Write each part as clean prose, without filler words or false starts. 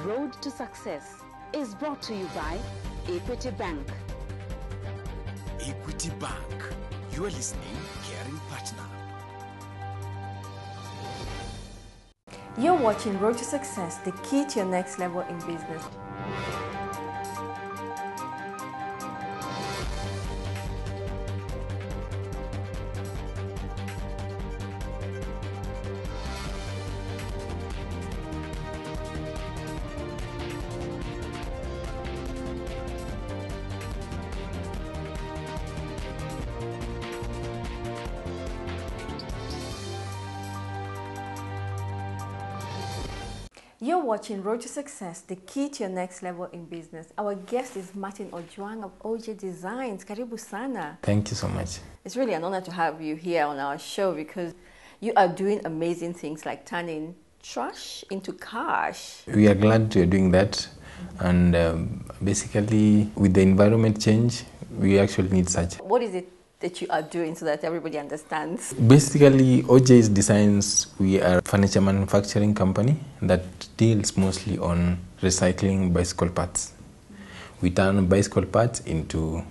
Road to Success is brought to you by Equity Bank. Equity Bank, you are listening, caring partner. You're watching Road to Success, the key to your next level in business. You're watching Road to Success, the key to your next level in business. Our guest is Martin Ojay of Ojay Designs. Karibu sana. Thank you so much. It's really an honor to have you here on our show because you are doing amazing things like turning trash into cash. We are glad you're doing that. And basically, with the environment change, we actually need such. What is it that you are doing so that everybody understands? Basically, Ojay's Designs, we are a furniture manufacturing company that deals mostly on recycling bicycle parts. We turn bicycle parts into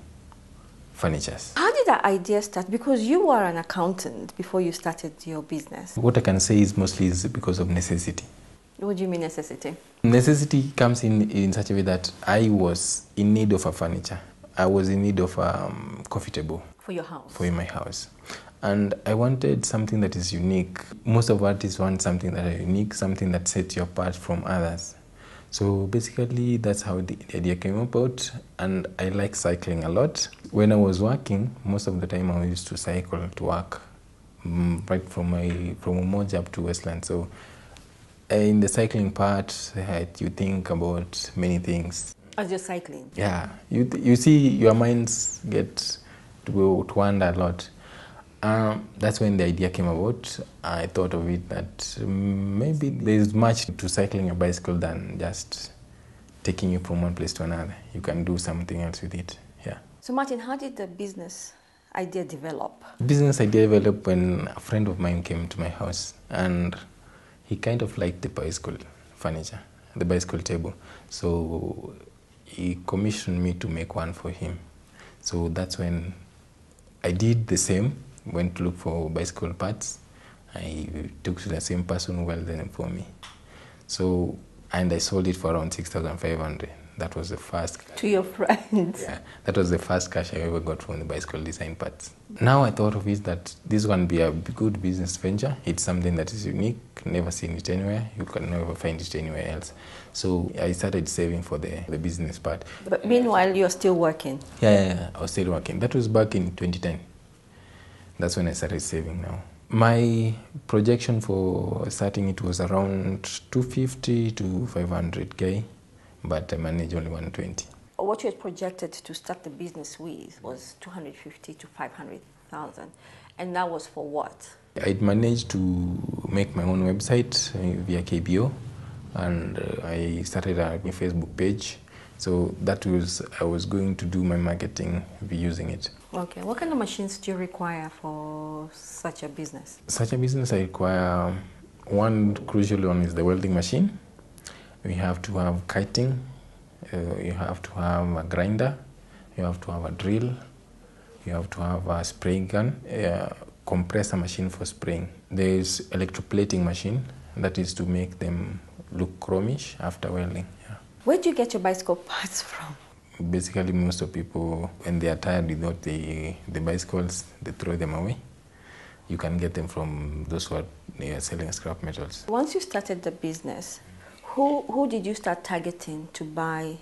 furnitures. How did that idea start? Because you were an accountant before you started your business. What I can say is mostly is because of necessity. What do you mean necessity? Necessity comes in such a way that I was in need of a furniture. I was in need of a coffee table. For your house? For my house. And I wanted something that is unique. Most of artists want something that is unique, something that sets you apart from others. So basically, that's how the idea came about. And I like cycling a lot. When I was working, most of the time I used to cycle to work, right from Ojay up to Westland. So in the cycling part, you think about many things. As you're cycling? Yeah. You see, your minds get to wander a lot. That's when the idea came about. I thought of it that maybe there's much to cycling a bicycle than just taking you from one place to another. You can do something else with it. Yeah. So Martin, how did the business idea develop? Business idea developed when a friend of mine came to my house and he kind of liked the bicycle furniture, the bicycle table. So he commissioned me to make one for him. So that's when I did the same, went to look for bicycle parts. I took to the same person who welded them for me. So, and I sold it for around 6,500. That was the first. To your friends? Yeah, that was the first cash I ever got from the bicycle design parts. Now I thought of it that this one be a good business venture. It's something that is unique, never seen it anywhere. You can never find it anywhere else. So I started saving for the business part. But meanwhile, you're still working? Yeah, I was still working. That was back in 2010. That's when I started saving now. My projection for starting it was around 250 to 500K, but I managed only 120. What you had projected to start the business with was 250 to 500,000. And that was for what? I managed to make my own website via KBO, and I started a Facebook page. So that was, I was going to do my marketing using it. Okay, what kind of machines do you require for such a business? Such a business, I require one crucial one is the welding machine. We have to have kiting, you have to have a grinder, you have to have a drill, you have to have a spray gun, a compressor machine for spraying. There's electroplating machine, that is to make them look chromish after welding. Yeah. Where do you get your bicycle parts from? Basically, most of people, when they are tired with the bicycles, they throw them away. You can get them from those who are selling scrap metals. Once you started the business, who did you start targeting to buy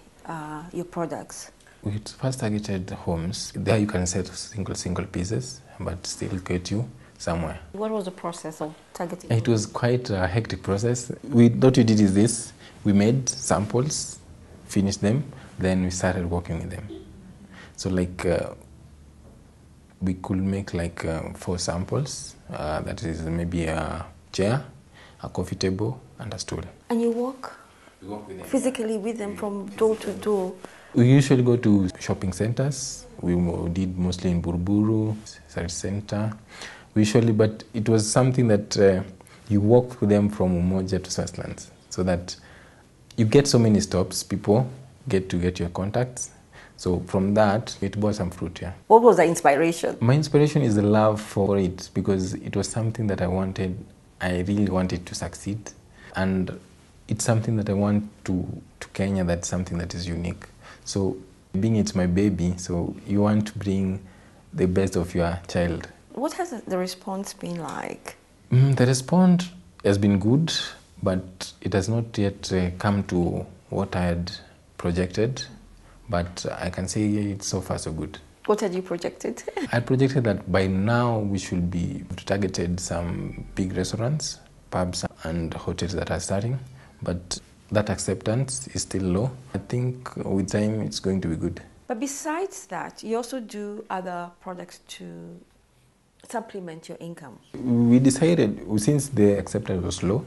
your products? We first targeted homes. There you can set single pieces, but still get you somewhere. What was the process of targeting? It was quite a hectic process. What we did is this. We made samples, finished them, then we started working with them. So like we could make like 4 samples. That is maybe a chair, a coffee table, and a stool. And you work with them, physically with them from door to door? We usually go to shopping centers. We did mostly in Buruburu, Service Center. Usually, but it was something that you walk with them from Ojay to Westlands, so that You get so many stops, people get to get your contacts. So from that, it bore some fruit, yeah. What was the inspiration? My inspiration is the love for it because it was something that I really wanted to succeed. And it's something that I want to Kenya, that's something that is unique. So being it's my baby, so you want to bring the best of your child. What has the response been like? The response has been good, but it has not yet come to what I had projected. But I can say it's so far so good. What had you projected? I projected that by now we should be targeted some big restaurants, pubs and hotels that are starting. But that acceptance is still low. I think with time it's going to be good. But besides that, you also do other products to supplement your income. We decided, since the acceptance was low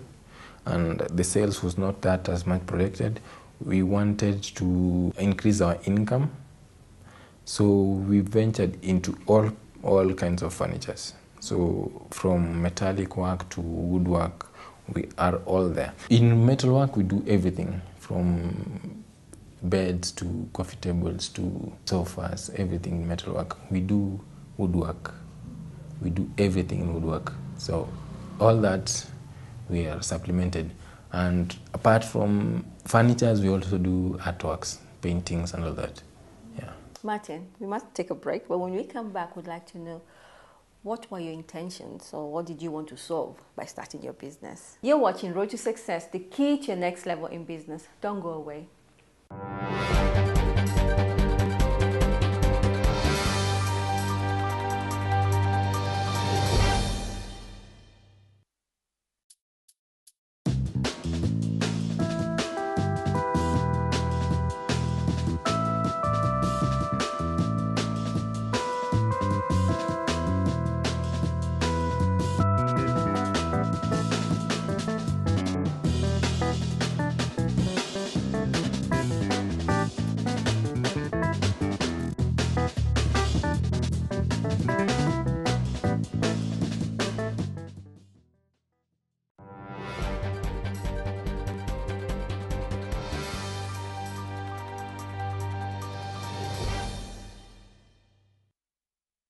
and the sales was not that as much projected, we wanted to increase our income. So we ventured into all kinds of furnitures. So from metallic work to woodwork, we are all there. In metalwork, we do everything from beds to coffee tables to sofas, everything in metalwork. We do woodwork. We do everything in woodwork. So all that we are supplemented. And apart from furnitures, we also do artworks, paintings and all that. Yeah. Martin, we must take a break, but when we come back, we'd like to know what were your intentions or what did you want to solve by starting your business? You're watching Road to Success, the key to your next level in business. Don't go away.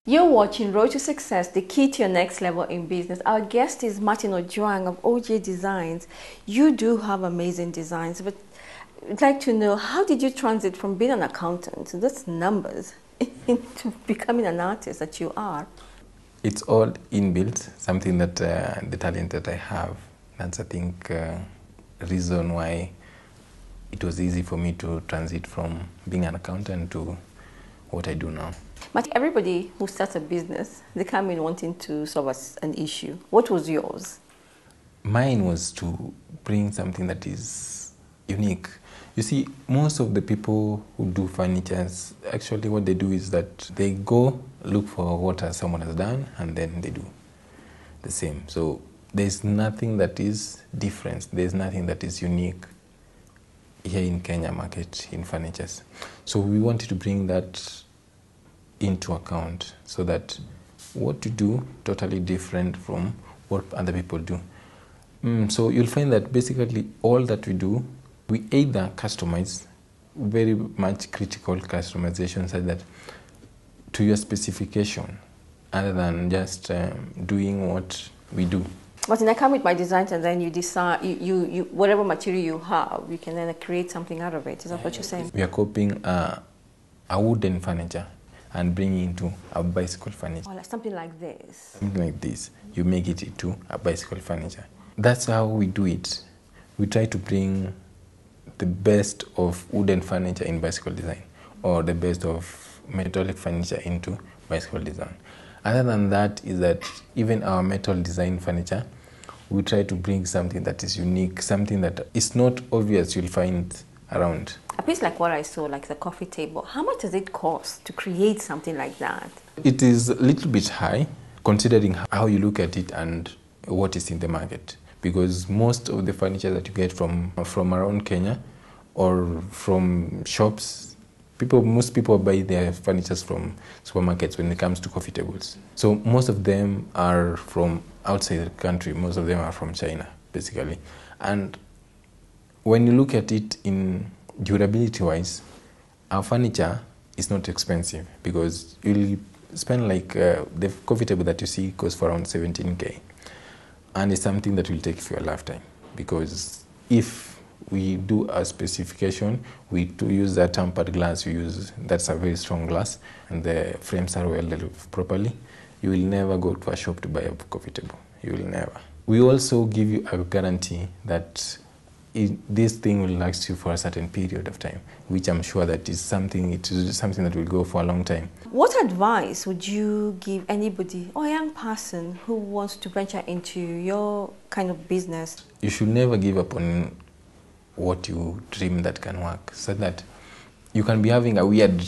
You're watching Road to Success, the key to your next level in business. Our guest is Martin Ojay of Ojay Designs. You do have amazing designs, but I'd like to know, how did you transit from being an accountant, that's numbers, into becoming an artist that you are? It's all inbuilt, something that the talent that I have. That's, I think, reason why it was easy for me to transit from being an accountant to what I do now. But everybody who starts a business, they come in wanting to solve an issue. What was yours? Mine was to bring something that is unique. You see, most of the people who do furnitures, actually what they do is that they go look for what someone has done and then they do the same. So there's nothing that is different. There's nothing that is unique here in Kenya market in furnitures. So we wanted to bring that into account so that what you do totally different from what other people do. So you'll find that basically all that we do, we either customize, very much critical customization, so that to your specification, other than just doing what we do. But I come with my designs and then you decide, you whatever material you have, you can then create something out of it. Is that what you're saying? We are copying a wooden furniture and bringing it into a bicycle furniture. Oh, like something like this. Something like this. You make it into a bicycle furniture. That's how we do it. We try to bring the best of wooden furniture in bicycle design, or the best of metallic furniture into bicycle design. Other than that is that even our metal design furniture, we try to bring something that is unique, something that is not obvious you'll find around. A piece like what I saw, like the coffee table, how much does it cost to create something like that? It is a little bit high, considering how you look at it and what is in the market. Because most of the furniture that you get from around Kenya or from shops, most people buy their furniture from supermarkets when it comes to coffee tables. So most of them are from outside the country. Most of them are from China, basically. And when you look at it in durability-wise, our furniture is not expensive because you'll spend like the coffee table that you see goes for around 17K, and it's something that will take you for a lifetime, because if we do a specification, we to use that tempered glass, that's a very strong glass, and the frames are welded properly, you will never go to a shop to buy a coffee table. You will never. We also give you a guarantee that this thing will last you for a certain period of time, which I'm sure that is something that will go for a long time. What advice would you give anybody or a young person who wants to venture into your kind of business? You should never give up on what you dream that can work, so that you can be having a weird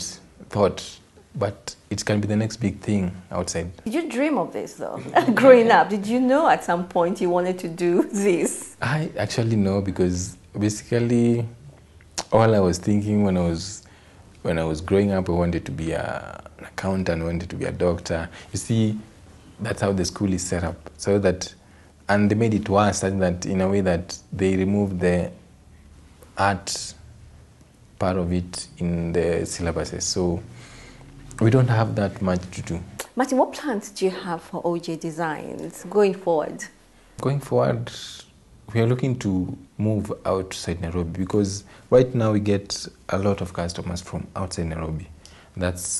thought, but it can be the next big thing outside. Did you dream of this though? Growing up, did you know at some point you wanted to do this? I actually know, because basically all I was thinking when I was growing up, I wanted to be an accountant, I wanted to be a doctor. You see, that's how the school is set up. So that, and they made it worse, such that in a way that they removed the art part of it in the syllabuses. So we don't have that much to do. Martin, what plans do you have for Ojay Designs going forward? Going forward, we are looking to move outside Nairobi, because right now we get a lot of customers from outside Nairobi. That's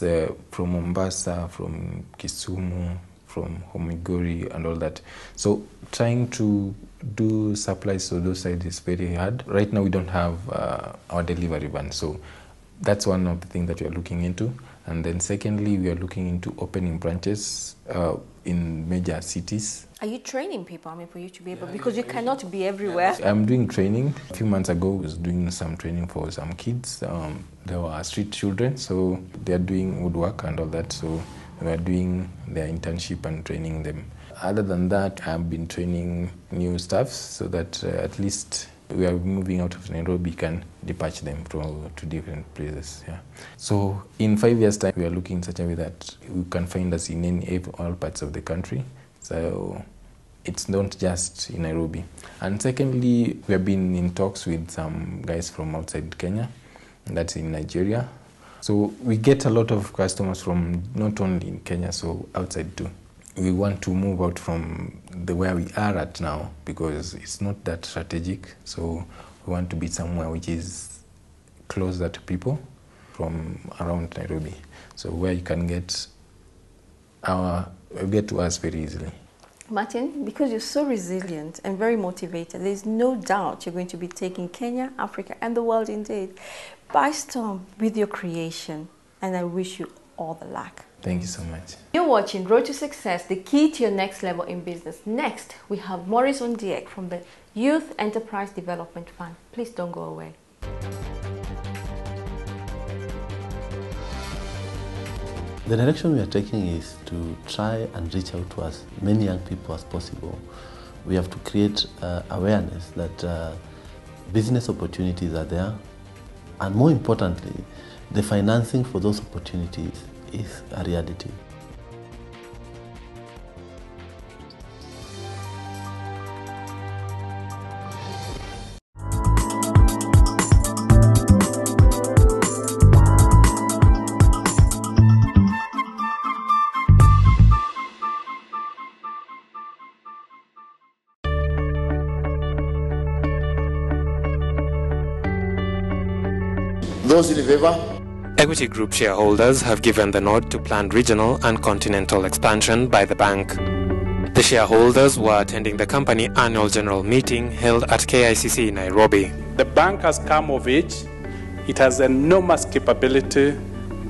from Mombasa, from Kisumu, from Homigori and all that. So trying to do supplies to those sides is very hard. Right now we don't have our delivery van, so that's one of the things that we are looking into. And then secondly, we are looking into opening branches in major cities. Are you training people, for you to be able, because you cannot be everywhere? I'm doing training. A few months ago, I was doing some training for some kids. They were street children, so they are doing woodwork and all that. So we are doing their internship and training them. Other than that, I've been training new staffs so that at least we are moving out of Nairobi, can dispatch them to different places. Yeah. So in 5 years' time, we are looking in such a way that you can find us in all parts of the country. So it's not just in Nairobi. And secondly, we have been in talks with some guys from outside Kenya, that's in Nigeria. So we get a lot of customers from not only in Kenya, so outside too. We want to move out from where we are at now, because it's not that strategic. So we want to be somewhere which is closer to people from around Nairobi. So where you can get to us very easily. Martin, because you're so resilient and very motivated, there's no doubt you're going to be taking Kenya, Africa, and the world indeed by storm with your creation. And I wish you all the luck. Thank you so much. You're watching Road to Success, the key to your next level in business. Next, we have Maurice Ondiek from the Youth Enterprise Development Fund. Please don't go away. The direction we are taking is to try and reach out to as many young people as possible. We have to create awareness that business opportunities are there, and more importantly, the financing for those opportunities is a reality. Those in favor? Equity Group shareholders have given the nod to planned regional and continental expansion by the bank. The shareholders were attending the company annual general meeting held at KICC in Nairobi. The bank has come of age. It has enormous capability,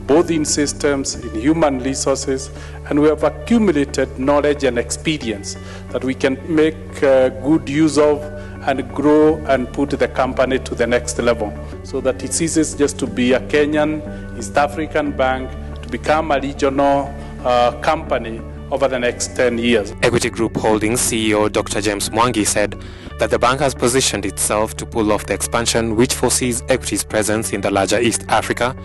both in systems, in human resources, and we have accumulated knowledge and experience that we can make good use of and grow and put the company to the next level, so that it ceases just to be a Kenyan, East African bank, to become a regional company over the next 10 years. Equity Group Holdings CEO Dr. James Mwangi said that the bank has positioned itself to pull off the expansion which foresees Equity's presence in the larger East Africa,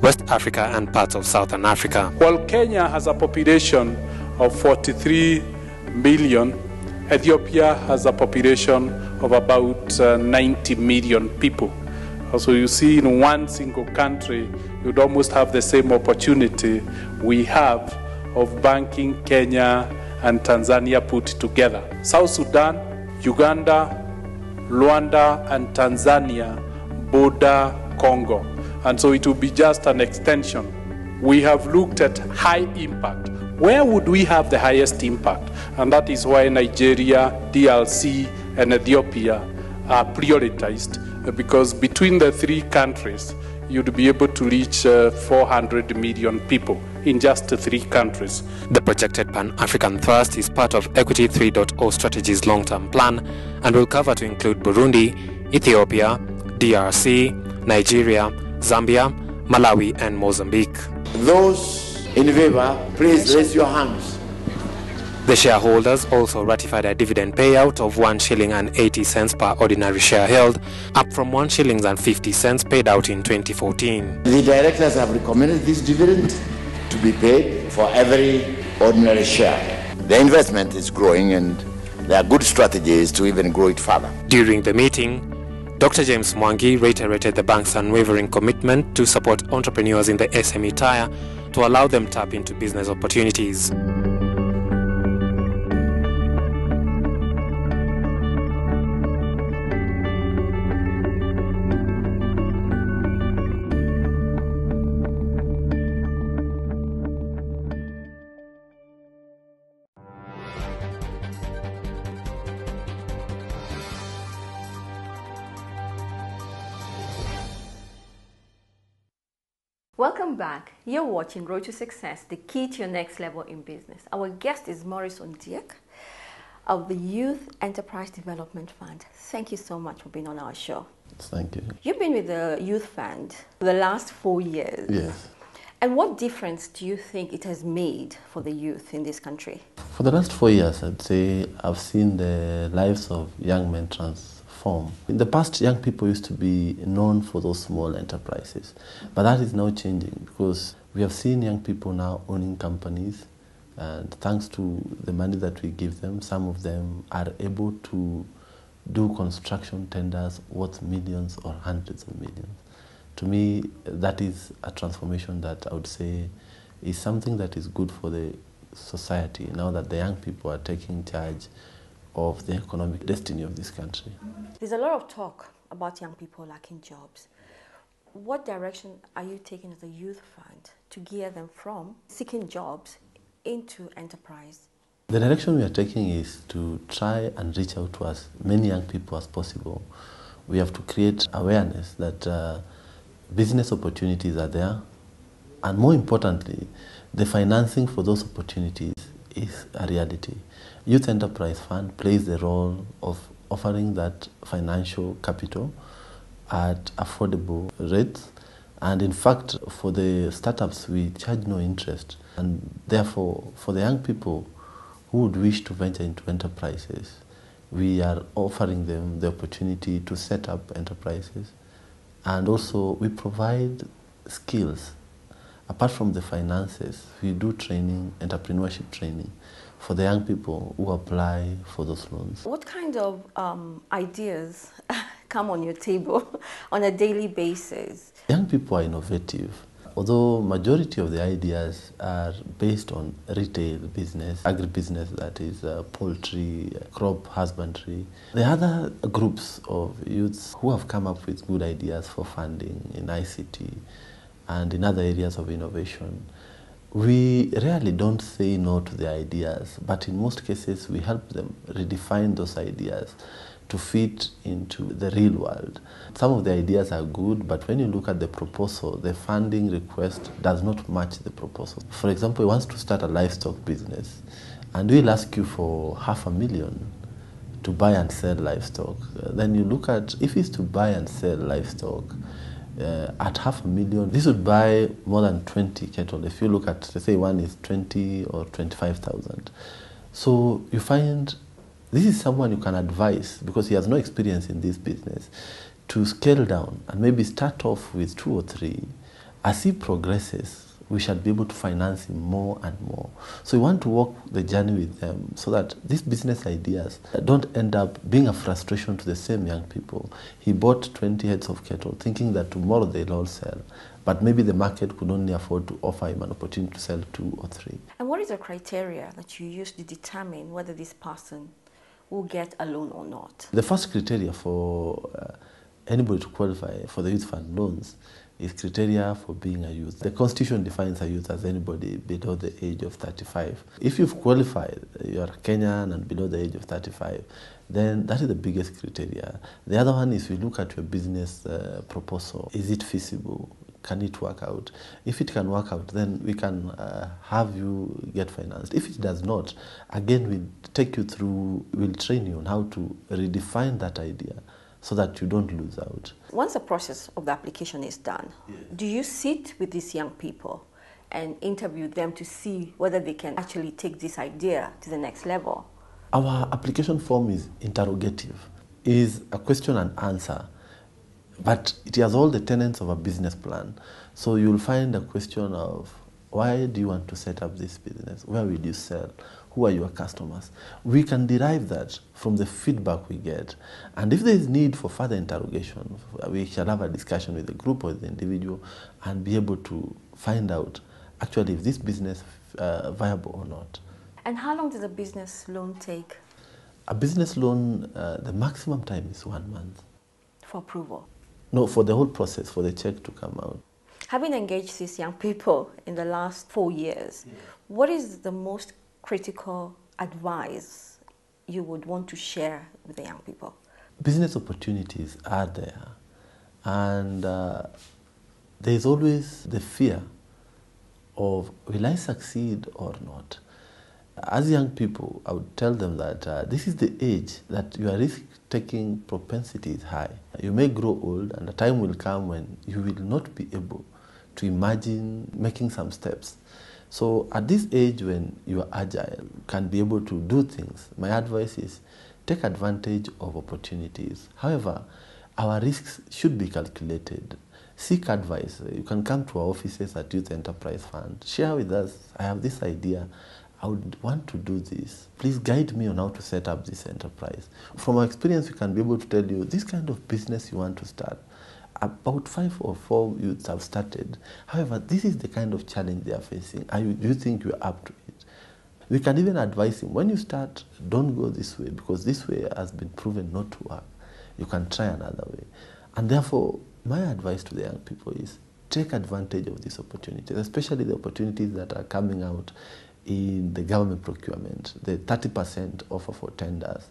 West Africa and parts of Southern Africa. While Kenya has a population of 43 million, Ethiopia has a population of about 90 million people. So you see, in one single country, you'd almost have the same opportunity we have of banking Kenya and Tanzania put together. South Sudan, Uganda, Rwanda, and Tanzania border Congo. And so it will be just an extension. We have looked at high impact. Where would we have the highest impact? And that is why Nigeria, DRC, and Ethiopia are prioritized, because between the three countries, you'd be able to reach 400 million people in just 3 countries. The projected Pan-African thrust is part of Equity 3.0 strategy's long-term plan and will cover to include Burundi, Ethiopia, DRC, Nigeria, Zambia, Malawi, and Mozambique. Those in favor, please raise your hands. The shareholders also ratified a dividend payout of 1 shilling and 80 cents per ordinary share held, up from 1 shilling and 50 cents paid out in 2014. The directors have recommended this dividend to be paid for every ordinary share. The investment is growing and there are good strategies to even grow it further. During the meeting, Dr. James Mwangi reiterated the bank's unwavering commitment to support entrepreneurs in the SME tier to allow them tap into business opportunities. Welcome back. You're watching Road to Success, the key to your next level in business. Our guest is Maurice Ojay of the Youth Enterprise Development Fund. Thank you so much for being on our show. Thank you. You've been with the Youth Fund for the last 4 years. Yes. And what difference do you think it has made for the youth in this country? For the last 4 years, I'd say I've seen the lives of young men transform. In the past, young people used to be known for those small enterprises, but that is now changing because we have seen young people now owning companies, and thanks to the money that we give them, some of them are able to do construction tenders worth millions or hundreds of millions. To me, that is a transformation that I would say is something that is good for the society now that the young people are taking charge of the economic destiny of this country. There's a lot of talk about young people lacking jobs. What direction are you taking as a youth fund to gear them from seeking jobs into enterprise? The direction we are taking is to try and reach out to as many young people as possible. We have to create awareness that business opportunities are there, and more importantly, the financing for those opportunities is a reality. Youth Enterprise Fund plays the role of offering that financial capital at affordable rates, and in fact for the startups we charge no interest, and therefore for the young people who would wish to venture into enterprises, we are offering them the opportunity to set up enterprises, and also we provide skills. Apart from the finances, we do training, entrepreneurship training, for the young people who apply for those loans. What kind of ideas come on your table on a daily basis? Young people are innovative. Although majority of the ideas are based on retail business, agribusiness, that is poultry, crop husbandry. The other groups of youths who have come up with good ideas for funding in ICT and in other areas of innovation, we rarely don't say no to the ideas, but in most cases we help them redefine those ideas to fit into the real world. Some of the ideas are good, but when you look at the proposal, the funding request does not match the proposal. For example, he wants to start a livestock business, and we'll ask you for $500,000 to buy and sell livestock. Then you look at, if he's to buy and sell livestock, at $500,000, this would buy more than 20 cattle. If you look at, let's say one is 20 or 25,000. So you find this is someone you can advise, because he has no experience in this business, to scale down and maybe start off with 2 or 3. As he progresses, we shall be able to finance him more and more. So we want to walk the journey with them so that these business ideas don't end up being a frustration to the same young people. He bought 20 heads of cattle thinking that tomorrow they'll all sell, but maybe the market could only afford to offer him an opportunity to sell 2 or 3. And what is the criteria that you use to determine whether this person will get a loan or not? The first criteria for anybody to qualify for the youth fund loans is criteria for being a youth. The Constitution defines a youth as anybody below the age of 35. If you've qualified, you're a Kenyan and below the age of 35, then that is the biggest criteria. The other one is we look at your business proposal. Is it feasible? Can it work out? If it can work out, then we can have you get financed. If it does not, again, we'll take you through, we'll train you on how to redefine that idea so that you don't lose out. Once the process of the application is done, do you sit with these young people and interview them to see whether they can actually take this idea to the next level? Our application form is interrogative, is a question and answer, but it has all the tenets of a business plan. So you'll find a question of, why do you want to set up this business? Where will you sell? Who are your customers? We can derive that from the feedback we get. And if there is need for further interrogation, we shall have a discussion with the group or the individual and be able to find out actually if this business is viable or not. And how long does a business loan take? A business loan, the maximum time is 1 month. For approval? No, for the whole process, for the check to come out. Having engaged these young people in the last 4 years, what is the most critical advice you would want to share with the young people? Business opportunities are there, and there's always the fear of, will I succeed or not? As young people, I would tell them that this is the age that your risk-taking propensity is high. You may grow old, and a time will come when you will not be able to imagine making some steps. So at this age when you are agile, can be able to do things, my advice is take advantage of opportunities. However, our risks should be calculated. Seek advice. You can come to our offices at Youth Enterprise Fund. Share with us, I have this idea, I would want to do this. Please guide me on how to set up this enterprise. From our experience, we can be able to tell you this kind of business you want to start. About 5 or 4 youths have started. However, this is the kind of challenge they are facing. Do you think you're up to it? We can even advise him, when you start, don't go this way, because this way has been proven not to work. You can try another way. And therefore, my advice to the young people is take advantage of these opportunities, especially the opportunities that are coming out in the government procurement. The 30% offer for tenders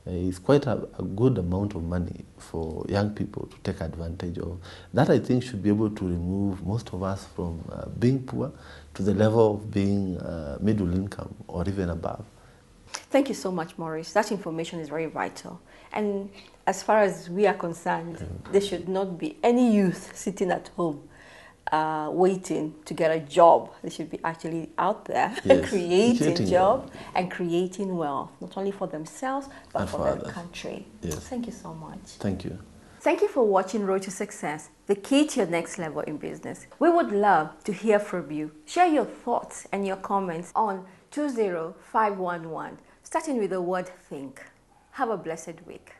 is quite a good amount of money for young people to take advantage of. That, I think, should be able to remove most of us from being poor to the level of being middle income or even above. Thank you so much, Maurice. That information is very vital. And as far as we are concerned, there should not be any youth sitting at home waiting to get a job. They should be actually out there creating job and creating wealth, not only for themselves, but and for their country. Yes. Thank you so much. Thank you. Thank you for watching Road to Success, the key to your next level in business. We would love to hear from you. Share your thoughts and your comments on 20511, starting with the word think. Have a blessed week.